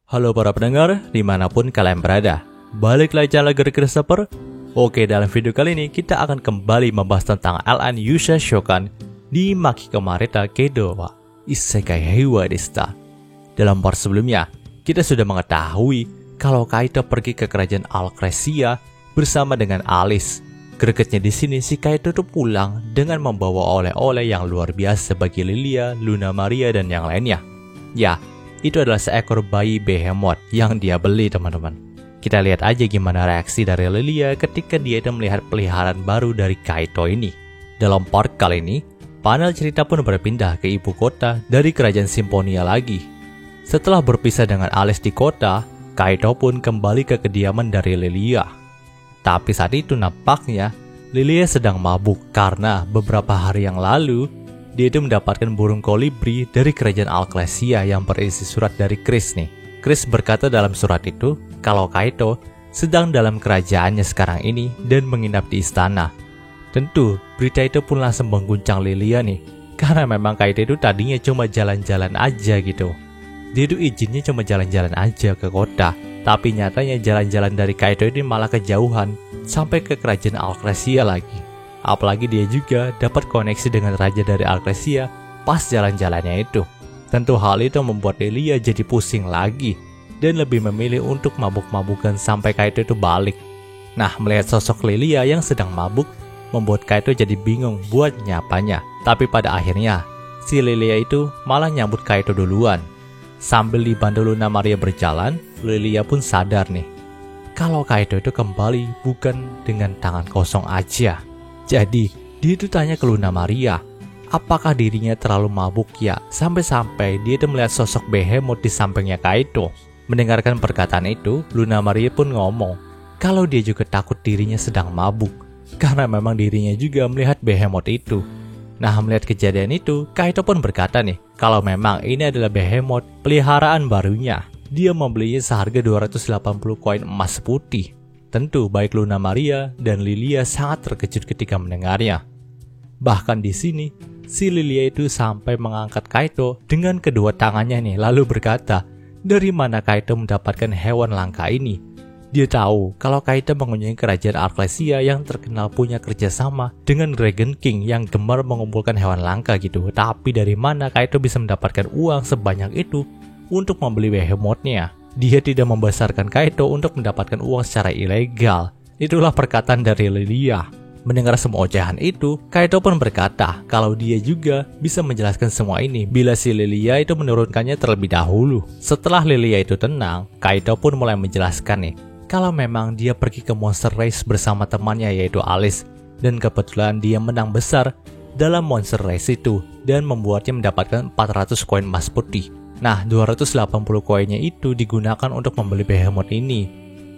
Halo para pendengar, dimanapun kalian berada. Balik lagi channel Gear Christopher. Oke, dalam video kali ini kita akan kembali membahas tentang Alan Yusha Shokan di Maki Kamareta Kedo wa Isekai Heiwa Desta. Dalam part sebelumnya, kita sudah mengetahui kalau Kaito pergi ke kerajaan Alcresia bersama dengan Alice. Gregetnya di sini si Kaito itu pulang dengan membawa oleh-oleh yang luar biasa bagi Lilia, Luna Maria, dan yang lainnya. Ya, itu adalah seekor bayi behemoth yang dia beli, teman-teman. Kita lihat aja gimana reaksi dari Lilia ketika dia itu melihat peliharaan baru dari Kaito ini. Dalam part kali ini, panel cerita pun berpindah ke ibu kota dari kerajaan Simfonia lagi. Setelah berpisah dengan Alice di kota, Kaito pun kembali ke kediaman dari Lilia. Tapi saat itu nampaknya Lilia sedang mabuk karena beberapa hari yang lalu dia itu mendapatkan burung kolibri dari kerajaan Alcresia yang berisi surat dari Chris nih. Chris berkata dalam surat itu kalau Kaito sedang dalam kerajaannya sekarang ini dan menginap di istana. Tentu berita itu pun langsung mengguncang Lilia nih, karena memang Kaito itu tadinya cuma jalan-jalan aja gitu. Dia itu izinnya cuma jalan-jalan aja ke kota, tapi nyatanya jalan-jalan dari Kaito ini malah kejauhan sampai ke kerajaan Alcresia lagi. Apalagi dia juga dapat koneksi dengan raja dari Alcresia pas jalan-jalannya itu. Tentu hal itu membuat Lilia jadi pusing lagi dan lebih memilih untuk mabuk-mabukan sampai Kaito itu balik. Nah, melihat sosok Lilia yang sedang mabuk membuat Kaito jadi bingung buat nyapanya. Tapi pada akhirnya si Lilia itu malah nyambut Kaito duluan. Sambil dibantu Luna Maria berjalan, Lilia pun sadar nih kalau Kaito itu kembali bukan dengan tangan kosong aja. Jadi dia itu tanya ke Luna Maria, apakah dirinya terlalu mabuk ya sampai-sampai dia itu melihat sosok behemoth di sampingnya Kaito. Mendengarkan perkataan itu, Luna Maria pun ngomong kalau dia juga takut dirinya sedang mabuk karena memang dirinya juga melihat behemoth itu. Nah, melihat kejadian itu, Kaito pun berkata nih, kalau memang ini adalah behemoth peliharaan barunya. Dia membelinya seharga 280 koin emas putih. Tentu baik Luna Maria dan Lilia sangat terkejut ketika mendengarnya. Bahkan di sini, si Lilia itu sampai mengangkat Kaito dengan kedua tangannya nih, lalu berkata, dari mana Kaito mendapatkan hewan langka ini? Dia tahu kalau Kaito mengunjungi kerajaan Alcresia yang terkenal punya kerjasama dengan Dragon King yang gemar mengumpulkan hewan langka gitu. Tapi dari mana Kaito bisa mendapatkan uang sebanyak itu untuk membeli behemothnya? Dia tidak membesarkan Kaito untuk mendapatkan uang secara ilegal. Itulah perkataan dari Lilia. Mendengar semua ocehan itu, Kaito pun berkata kalau dia juga bisa menjelaskan semua ini bila si Lilia itu menurunkannya terlebih dahulu. Setelah Lilia itu tenang, Kaito pun mulai menjelaskan nih kalau memang dia pergi ke Monster Race bersama temannya yaitu Alice, dan kebetulan dia menang besar dalam Monster Race itu dan membuatnya mendapatkan 400 koin emas putih. Nah, 280 koinnya itu digunakan untuk membeli behemoth ini.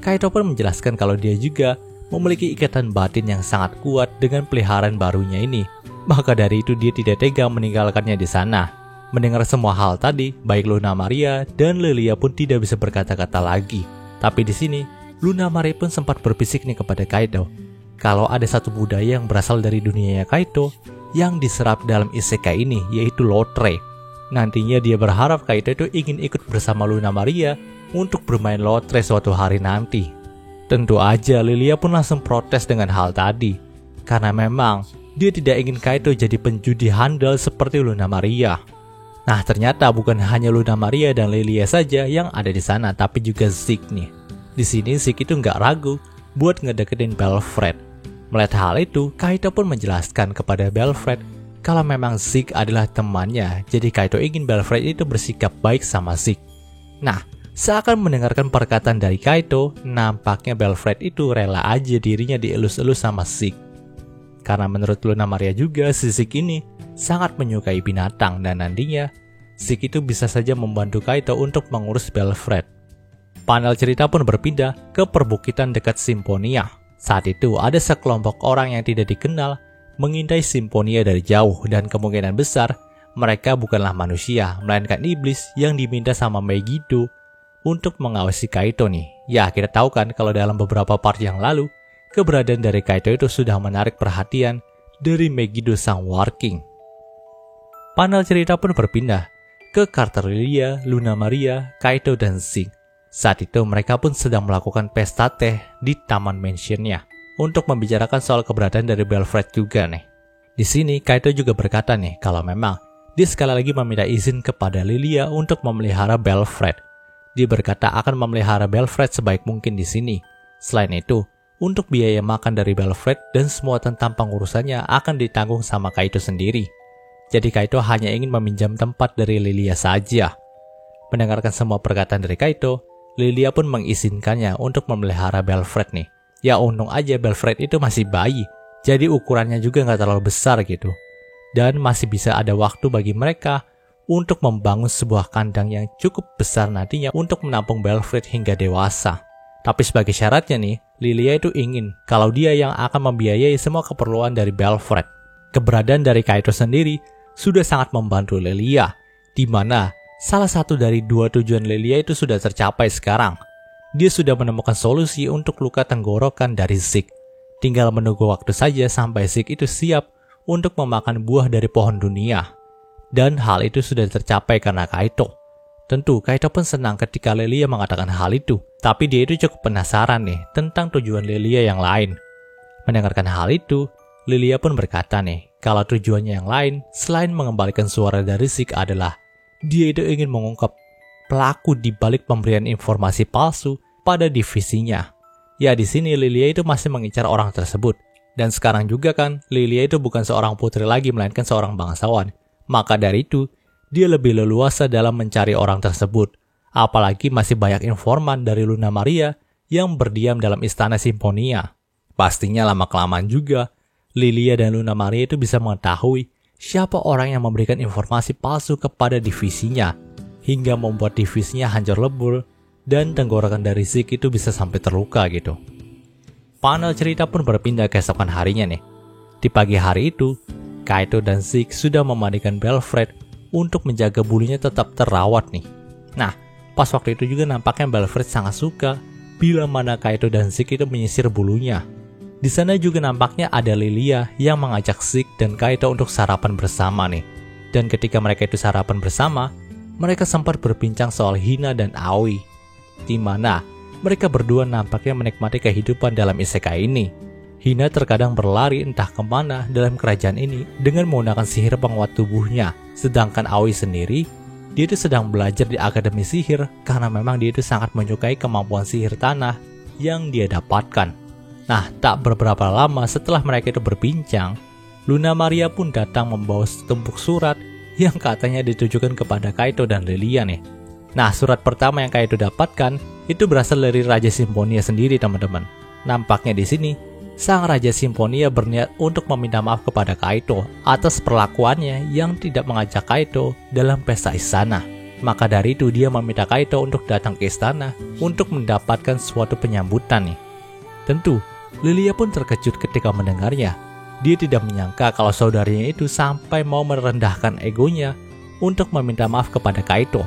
Kaito pun menjelaskan kalau dia juga memiliki ikatan batin yang sangat kuat dengan peliharaan barunya ini. Maka dari itu dia tidak tega meninggalkannya di sana. Mendengar semua hal tadi, baik Luna Maria dan Lilia pun tidak bisa berkata-kata lagi. Tapi di sini, Luna Maria pun sempat berbisik nih kepada Kaito kalau ada satu budaya yang berasal dari dunianya Kaito yang diserap dalam isekai ini, yaitu lotre. Nantinya dia berharap Kaito itu ingin ikut bersama Luna Maria untuk bermain lotre suatu hari nanti. Tentu aja Lilia pun langsung protes dengan hal tadi, karena memang dia tidak ingin Kaito jadi penjudi handal seperti Luna Maria. Nah, ternyata bukan hanya Luna Maria dan Lilia saja yang ada di sana, tapi juga Zeke nih. Di sini Zeke itu nggak ragu buat ngedeketin Belfred. Melihat hal itu, Kaito pun menjelaskan kepada Belfred kalau memang Zeke adalah temannya, jadi Kaito ingin Belfred itu bersikap baik sama Zeke. Nah, seakan mendengarkan perkataan dari Kaito, nampaknya Belfred itu rela aja dirinya dielus-elus sama Zeke. Karena menurut Luna Maria juga, si Zeke ini sangat menyukai binatang dan nantinya Zeke itu bisa saja membantu Kaito untuk mengurus Belfred. Panel cerita pun berpindah ke perbukitan dekat Simfonia. Saat itu ada sekelompok orang yang tidak dikenal mengintai Simfonia dari jauh dan kemungkinan besar mereka bukanlah manusia, melainkan iblis yang diminta sama Megiddo untuk mengawasi Kaito nih. Ya, kita tahu kan kalau dalam beberapa part yang lalu, keberadaan dari Kaito itu sudah menarik perhatian dari Megiddo sang War King. Panel cerita pun berpindah ke Carter Lilia, Luna Maria, Kaito, dan Zeke. Saat itu mereka pun sedang melakukan pesta teh di taman mansionnya untuk membicarakan soal keberadaan dari Belfred juga nih. Di sini Kaito juga berkata nih kalau memang dia sekali lagi meminta izin kepada Lilia untuk memelihara Belfred. Dia berkata akan memelihara Belfred sebaik mungkin di sini. Selain itu, untuk biaya makan dari Belfred dan semua tentang pengurusannya akan ditanggung sama Kaito sendiri. Jadi Kaito hanya ingin meminjam tempat dari Lilia saja. Mendengarkan semua perkataan dari Kaito, Lilia pun mengizinkannya untuk memelihara Belfred nih. Ya untung aja Belfred itu masih bayi, jadi ukurannya juga nggak terlalu besar gitu. Dan masih bisa ada waktu bagi mereka untuk membangun sebuah kandang yang cukup besar nantinya untuk menampung Belfred hingga dewasa. Tapi sebagai syaratnya nih, Lilia itu ingin kalau dia yang akan membiayai semua keperluan dari Belfred. Keberadaan dari Kaito sendiri sudah sangat membantu Lilia, di mana salah satu dari dua tujuan Lilia itu sudah tercapai sekarang. Dia sudah menemukan solusi untuk luka tenggorokan dari Zeke. Tinggal menunggu waktu saja sampai Zeke itu siap untuk memakan buah dari pohon dunia. Dan hal itu sudah tercapai karena Kaito. Tentu Kaito pun senang ketika Lilia mengatakan hal itu. Tapi dia itu cukup penasaran nih tentang tujuan Lilia yang lain. Mendengarkan hal itu, Lilia pun berkata nih kalau tujuannya yang lain selain mengembalikan suara dari Zeke adalah dia itu ingin mengungkap pelaku di balik pemberian informasi palsu pada divisinya. Ya di sini Lilia itu masih mengincar orang tersebut. Dan sekarang juga kan Lilia itu bukan seorang putri lagi melainkan seorang bangsawan. Maka dari itu dia lebih leluasa dalam mencari orang tersebut. Apalagi masih banyak informan dari Luna Maria yang berdiam dalam istana Symphonia. Pastinya lama-kelamaan juga Lilia dan Luna Maria itu bisa mengetahui siapa orang yang memberikan informasi palsu kepada divisinya, hingga membuat divisinya hancur lebur dan tenggorokan dari Zeke itu bisa sampai terluka gitu. Panel cerita pun berpindah keesokan harinya nih. Di pagi hari itu, Kaito dan Zeke sudah memandikan Belfred untuk menjaga bulunya tetap terawat nih. Nah, pas waktu itu juga nampaknya Belfred sangat suka bila mana Kaito dan Zeke itu menyisir bulunya. Di sana juga nampaknya ada Lilia yang mengajak Zeke dan Kaito untuk sarapan bersama nih. Dan ketika mereka itu sarapan bersama, mereka sempat berbincang soal Hina dan Aoi, di mana mereka berdua nampaknya menikmati kehidupan dalam isekai ini. Hina terkadang berlari entah kemana dalam kerajaan ini dengan menggunakan sihir penguat tubuhnya, sedangkan Aoi sendiri, dia itu sedang belajar di akademi sihir karena memang dia itu sangat menyukai kemampuan sihir tanah yang dia dapatkan. Nah, tak beberapa lama setelah mereka itu berbincang, Luna Maria pun datang membawa setumpuk surat yang katanya ditujukan kepada Kaito dan Lilia nih. Nah, surat pertama yang Kaito dapatkan itu berasal dari Raja Symphonia sendiri, teman-teman. Nampaknya di sini, sang Raja Symphonia berniat untuk meminta maaf kepada Kaito atas perlakuannya yang tidak mengajak Kaito dalam pesta istana. Maka dari itu dia meminta Kaito untuk datang ke istana untuk mendapatkan suatu penyambutan nih. Tentu, Lilia pun terkejut ketika mendengarnya. Dia tidak menyangka kalau saudaranya itu sampai mau merendahkan egonya untuk meminta maaf kepada Kaito.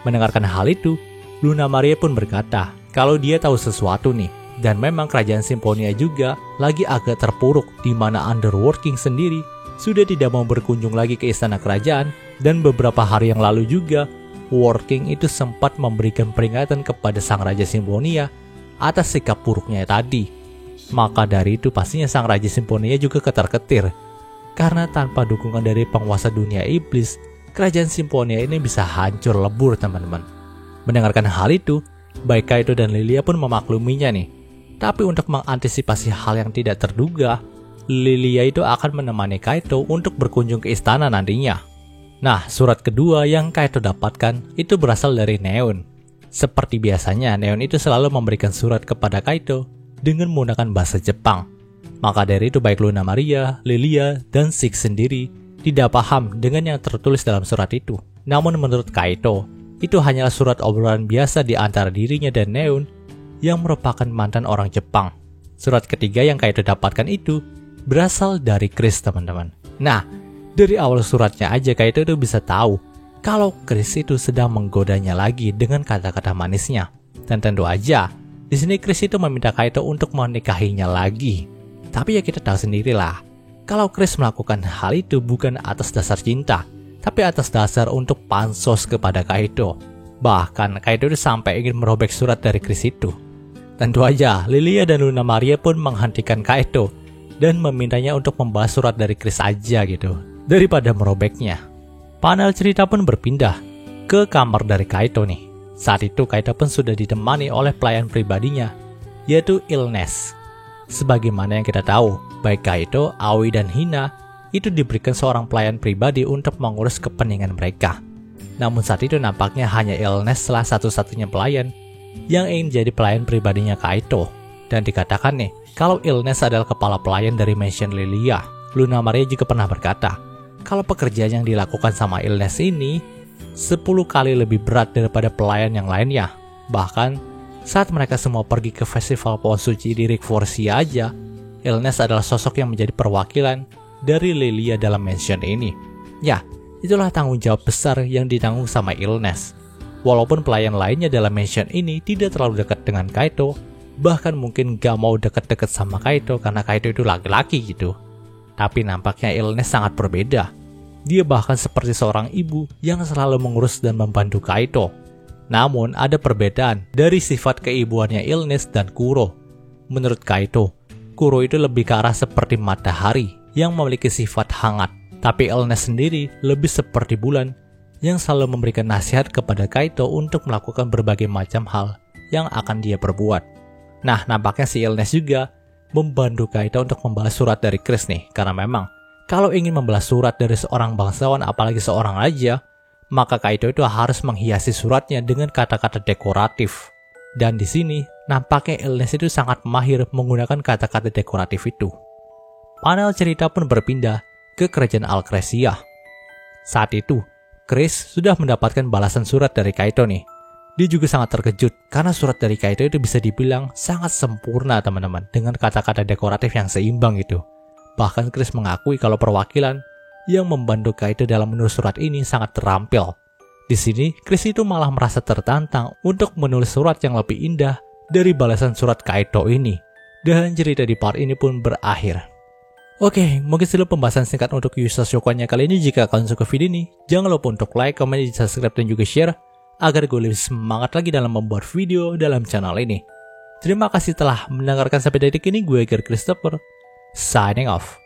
Mendengarkan hal itu, Luna Maria pun berkata kalau dia tahu sesuatu nih. Dan memang kerajaan Symphonia juga lagi agak terpuruk, di mana Underworking sendiri sudah tidak mau berkunjung lagi ke istana kerajaan. Dan beberapa hari yang lalu juga, Working itu sempat memberikan peringatan kepada sang Raja Symphonia atas sikap buruknya tadi. Maka dari itu pastinya sang Raja Symphonia juga ketar-ketir. Karena tanpa dukungan dari penguasa dunia iblis, kerajaan Symphonia ini bisa hancur lebur, teman-teman. Mendengarkan hal itu, baik Kaito dan Lilia pun memakluminya nih. Tapi untuk mengantisipasi hal yang tidak terduga, Lilia itu akan menemani Kaito untuk berkunjung ke istana nantinya. Nah, surat kedua yang Kaito dapatkan itu berasal dari Neon. Seperti biasanya, Neon itu selalu memberikan surat kepada Kaito dengan menggunakan bahasa Jepang. Maka dari itu baik Luna Maria, Lilia, dan Zeke sendiri tidak paham dengan yang tertulis dalam surat itu. Namun menurut Kaito, itu hanyalah surat obrolan biasa di antara dirinya dan Neon yang merupakan mantan orang Jepang. Surat ketiga yang Kaito dapatkan itu berasal dari Chris, teman-teman. Nah, dari awal suratnya aja Kaito itu bisa tahu kalau Chris itu sedang menggodanya lagi dengan kata-kata manisnya. Dan tentu aja, di sini Chris itu meminta Kaito untuk menikahinya lagi. Tapi ya kita tahu sendirilah, kalau Chris melakukan hal itu bukan atas dasar cinta, tapi atas dasar untuk pansos kepada Kaito. Bahkan Kaido itu sampai ingin merobek surat dari keris itu. Tentu aja, Lilia dan Luna Maria pun menghentikan Kaido dan memintanya untuk membahas surat dari keris aja gitu, daripada merobeknya. Panel cerita pun berpindah ke kamar dari Kaido nih. Saat itu Kaido pun sudah ditemani oleh pelayan pribadinya, yaitu Illness. Sebagaimana yang kita tahu, baik Kaido, Aoi, dan Hina itu diberikan seorang pelayan pribadi untuk mengurus kepentingan mereka. Namun saat itu nampaknya hanya Illness salah satu-satunya pelayan yang ingin jadi pelayan pribadinya Kaido. Dan dikatakan nih, kalau Illness adalah kepala pelayan dari Mansion Lilia. Luna Maria juga pernah berkata, kalau pekerjaan yang dilakukan sama Illness ini 10 kali lebih berat daripada pelayan yang lainnya. Bahkan saat mereka semua pergi ke festival pohon suci di Rick Forcia aja, Illness adalah sosok yang menjadi perwakilan dari Lilia dalam mansion ini. Ya, itulah tanggung jawab besar yang ditanggung sama Illness. Walaupun pelayan lainnya dalam mansion ini tidak terlalu dekat dengan Kaido, bahkan mungkin gak mau deket-deket sama Kaido karena Kaido itu laki-laki gitu. Tapi nampaknya Illness sangat berbeda. Dia bahkan seperti seorang ibu yang selalu mengurus dan membantu Kaido. Namun ada perbedaan dari sifat keibuannya Illness dan Kuro. Menurut Kaido, Kuro itu lebih ke arah seperti matahari yang memiliki sifat hangat. Tapi Illness sendiri lebih seperti bulan yang selalu memberikan nasihat kepada Kaido untuk melakukan berbagai macam hal yang akan dia perbuat. Nah, nampaknya si Illness juga membantu Kaido untuk membalas surat dari Chris nih. Karena memang, kalau ingin membalas surat dari seorang bangsawan apalagi seorang raja, maka Kaido itu harus menghiasi suratnya dengan kata-kata dekoratif. Dan di sini, nampaknya Illness itu sangat mahir menggunakan kata-kata dekoratif itu. Panel cerita pun berpindah ke kerajaan Alcresia. Saat itu, Chris sudah mendapatkan balasan surat dari Kaido nih. Dia juga sangat terkejut karena surat dari Kaido itu bisa dibilang sangat sempurna teman-teman, dengan kata-kata dekoratif yang seimbang gitu. Bahkan Chris mengakui kalau perwakilan yang membantu Kaido dalam menulis surat ini sangat terampil. Di sini, Chris itu malah merasa tertantang untuk menulis surat yang lebih indah dari balasan surat Kaido ini. Dan cerita di part ini pun berakhir. Oke, mungkin segitu pembahasan singkat untuk Yusa Shokan-nya kali ini. Jika kalian suka video ini, jangan lupa untuk like, komen, subscribe, dan juga share agar gue lebih semangat lagi dalam membuat video dalam channel ini. Terima kasih telah mendengarkan sampai detik ini. Gue Ger Christopher, signing off.